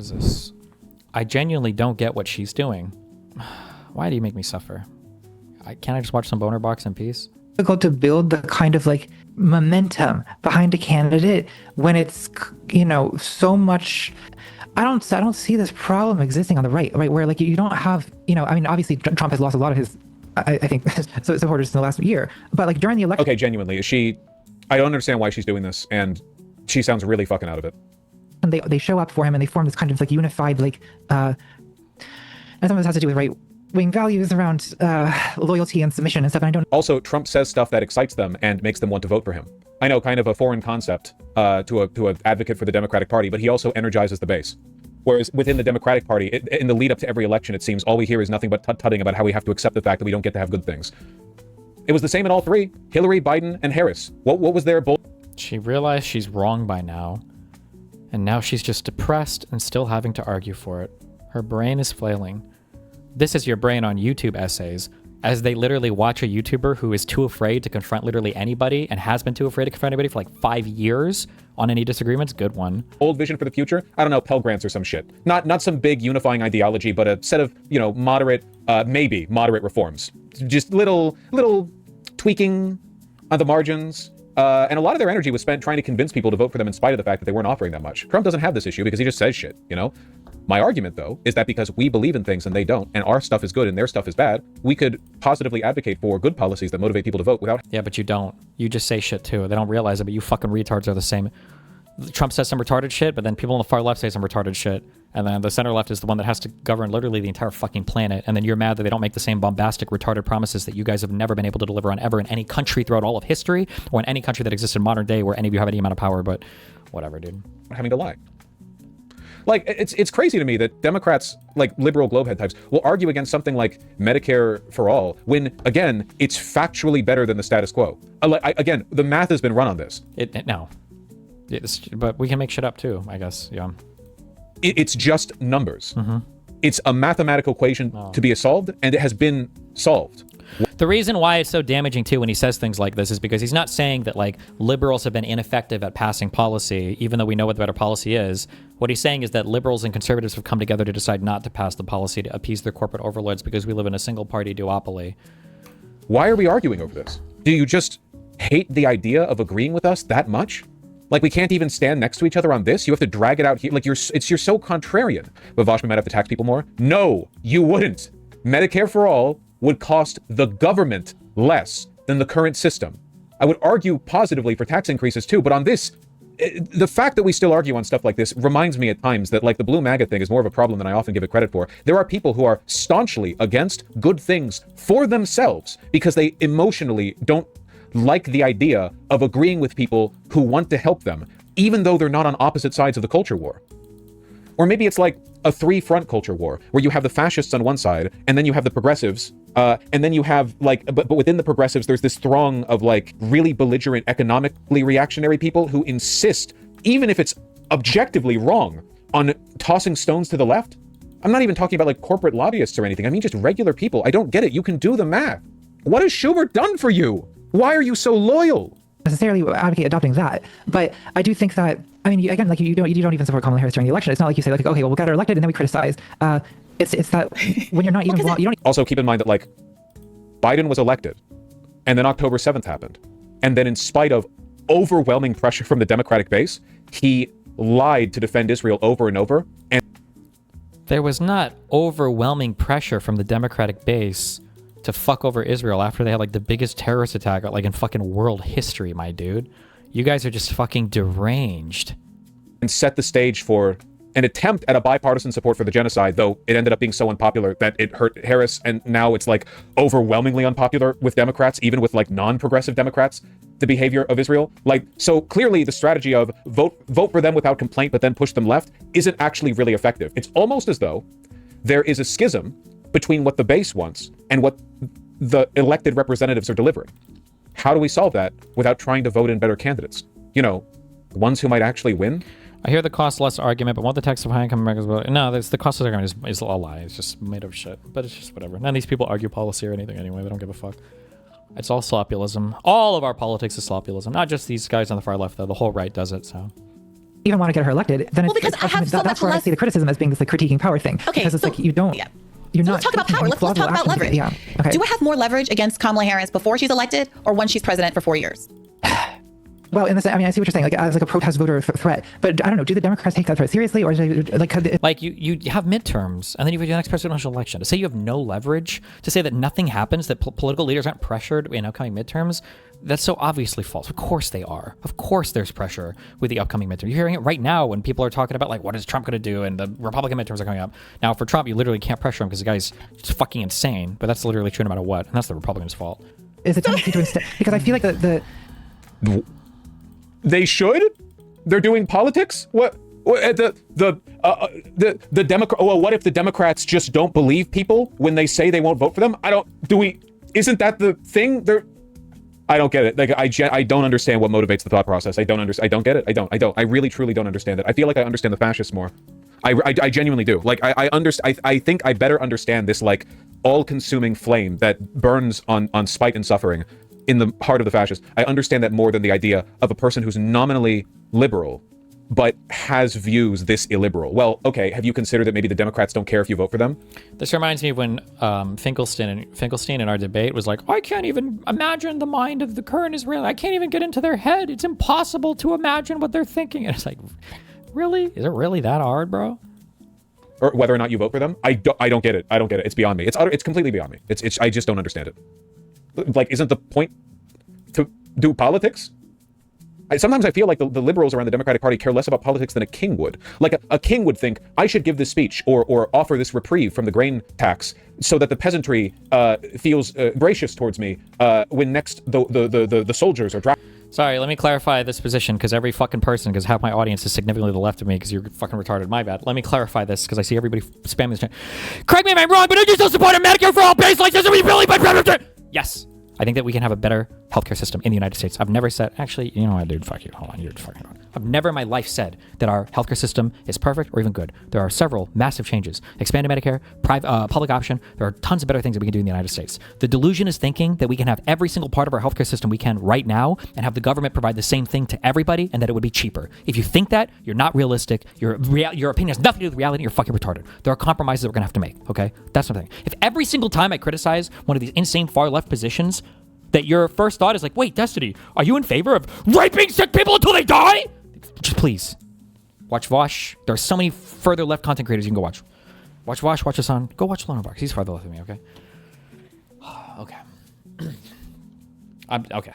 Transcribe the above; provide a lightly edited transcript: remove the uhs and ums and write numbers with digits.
is this? I genuinely don't get what she's doing. Why do you make me suffer? Can't I just watch some boner box in peace? Difficult to build the kind of like momentum behind a candidate when it's, you know, so much. I don't see this problem existing on the right, where like you don't have, you know, I mean, obviously Trump has lost a lot of his, I think, supporters in the last year, but like during the election. Okay, genuinely, is she? I don't understand why she's doing this, and she sounds really fucking out of it. And they show up for him and they form this kind of like unified like, and some of this has to do with right-wing values around loyalty and submission and stuff. And I don't. Also, Trump says stuff that excites them and makes them want to vote for him. I know, kind of a foreign concept to an advocate for the Democratic Party, but he also energizes the base. Whereas within the Democratic Party, in the lead up to every election, it seems all we hear is nothing but tut-tutting about how we have to accept the fact that we don't get to have good things. It was the same in all three: Hillary, Biden, and Harris. What was their bull? She realized she's wrong by now, and now she's just depressed and still having to argue for it. Her brain is flailing. This is your brain on YouTube essays, as they literally watch a YouTuber who is too afraid to confront literally anybody and has been too afraid to confront anybody for like 5 years on any disagreements. Good one. Old vision for the future? I don't know, Pell Grants or some shit. Not some big unifying ideology, but a set of, you know, moderate, maybe moderate reforms. Just little tweaking on the margins. And a lot of their energy was spent trying to convince people to vote for them in spite of the fact that they weren't offering that much. Trump doesn't have this issue because he just says shit, you know? My argument, though, is that because we believe in things and they don't, and our stuff is good and their stuff is bad, we could positively advocate for good policies that motivate people to vote without... Yeah, but you don't. You just say shit, too. They don't realize it, but you fucking retards are the same. Trump says some retarded shit, but then people on the far left say some retarded shit. And then the center left is the one that has to govern literally the entire fucking planet. And then you're mad that they don't make the same bombastic, retarded promises that you guys have never been able to deliver on ever in any country throughout all of history, or in any country that exists in modern day where any of you have any amount of power, but whatever, dude. Having to lie. Like, it's crazy to me that Democrats, like liberal globehead types, will argue against something like Medicare for all, when, again, it's factually better than the status quo. Again, the math has been run on this. No. But we can make shit up, too, I guess, yeah. It's just numbers. Mm-hmm. It's a mathematical equation to be solved, and it has been solved. The reason why it's so damaging, too, when he says things like this is because he's not saying that, like, liberals have been ineffective at passing policy, even though we know what the better policy is. What he's saying is that liberals and conservatives have come together to decide not to pass the policy to appease their corporate overlords because we live in a single-party duopoly. Why are we arguing over this? Do you just hate the idea of agreeing with us that much? Like, we can't even stand next to each other on this? You have to drag it out here? Like, you're so contrarian. But Vashmi might have to tax people more? No, you wouldn't. Medicare for all would cost the government less than the current system. I would argue positively for tax increases too, but on this, the fact that we still argue on stuff like this reminds me at times that, like, the blue MAGA thing is more of a problem than I often give it credit for. There are people who are staunchly against good things for themselves because they emotionally don't like the idea of agreeing with people who want to help them, even though they're not on opposite sides of the culture war. Or maybe it's like a three-front culture war, where you have the fascists on one side, and then you have the progressives, and then you have, like, but within the progressives, there's this throng of, like, really belligerent, economically reactionary people who insist, even if it's objectively wrong, on tossing stones to the left. I'm not even talking about, like, corporate lobbyists or anything. I mean just regular people. I don't get it. You can do the math. What has Schumer done for you? Why are you so loyal? Necessarily advocate adopting that, but I do think that, I mean, again, like you don't even support Kamala Harris during the election. It's not like you say, like, okay, well, we'll get her elected and then we criticize. It's that when you're not even you don't. Also, keep in mind that, like, Biden was elected, and then October 7th happened, and then in spite of overwhelming pressure from the Democratic base, he lied to defend Israel over and over. And there was not overwhelming pressure from the Democratic base to fuck over Israel after they had, like, the biggest terrorist attack, like, in fucking world history, my dude. You guys are just fucking deranged. And set the stage for an attempt at a bipartisan support for the genocide, though it ended up being so unpopular that it hurt Harris, and now it's, like, overwhelmingly unpopular with Democrats, even with, like, non-progressive Democrats, the behavior of Israel. Like, so clearly the strategy of vote for them without complaint but then push them left isn't actually really effective. It's almost as though there is a schism between what the base wants and what the elected representatives are delivering. How do we solve that without trying to vote in better candidates? You know, the ones who might actually win? I hear the cost less argument, but what the text of high-income Americans... No, the cost less argument is a lie. It's just made up shit. But it's just whatever. None of these people argue policy or anything anyway. They don't give a fuck. It's all slopulism. All of our politics is slopulism. Not just these guys on the far left, though. The whole right does it, so... even want to get her elected, then Well, it's because I have so that's much where I less- see the criticism as being this like critiquing power thing. Okay, because it's so- like you don't. yeah. You're So not let's talk about taking power. any Let's plausible talk about action to- leverage. Yeah. Okay. Do I have more leverage against Kamala Harris before she's elected or when she's president for 4 years? Well, in the I mean, I see what you're saying, like as like a protest voter threat, but I don't know. Do the Democrats take that threat seriously, or is it, like Like you have midterms, and then you have your next presidential election. To say you have no leverage, to say that nothing happens, that political leaders aren't pressured in upcoming midterms, that's so obviously false. Of course they are. Of course there's pressure with the upcoming midterm. You're hearing it right now when people are talking about like, what is Trump going to do? And the Republican midterms are coming up. Now for Trump, you literally can't pressure him because the guy's just fucking insane. But that's literally true no matter what, and that's the Republicans' fault. is a tendency to instead because I feel like the They should. They're doing politics. What? The Democrat. Well, what if the Democrats just don't believe people when they say they won't vote for them? I don't. Do we? Isn't that the thing? I don't get it. Like I don't understand what motivates the thought process. I don't understand. I don't get it. I don't. I really truly don't understand it. I feel like I understand the fascists more. I genuinely do. Like I understand. I think I better understand this like all-consuming flame that burns on spite and suffering in the heart of the fascists. I understand that more than the idea of a person who's nominally liberal but has views this illiberal. Well, okay, have you considered that maybe the Democrats don't care if you vote for them? This reminds me of when Finkelstein in our debate was like, I can't even imagine the mind of the current Israeli. I can't even get into their head. It's impossible to imagine what they're thinking. And it's like, really? Is it really that hard, bro? Or whether or not you vote for them? I don't get it. I don't get it. It's beyond me. It's completely beyond me. It's I just don't understand it. Like, isn't the point to do politics? Sometimes I feel like the liberals around the Democratic Party care less about politics than a king would. Like a king would think, I should give this speech or offer this reprieve from the grain tax so that the peasantry feels gracious towards me when next the soldiers are drafted. Sorry, let me clarify this position because every fucking person, because half my audience is significantly to the left of me because you're fucking retarded. My bad. Let me clarify this because I see everybody spamming this. Correct me if I'm wrong, but don't you still support a Medicare for all base like this? Yes. I think that we can have a better healthcare system in the United States. I've never said, actually, you know what, dude, fuck you. Hold on, you're fucking wrong. I've never in my life said that our healthcare system is perfect or even good. There are several massive changes. Expanded Medicare, public option. There are tons of better things that we can do in the United States. The delusion is thinking that we can have every single part of our healthcare system we can right now and have the government provide the same thing to everybody and that it would be cheaper. If you think that, you're not realistic. Your opinion has nothing to do with reality. You're fucking retarded. There are compromises that we're going to have to make, okay? That's the thing. If every single time I criticize one of these insane far left positions, that your first thought is like, wait, Destiny, are you in favor of raping sick people until they die? Just please. Watch Vosh. There are so many further left content creators you can go watch. Watch Vosh, watch Hassan. Go watch Lonovarks. He's farther left than me, okay? Okay. Okay.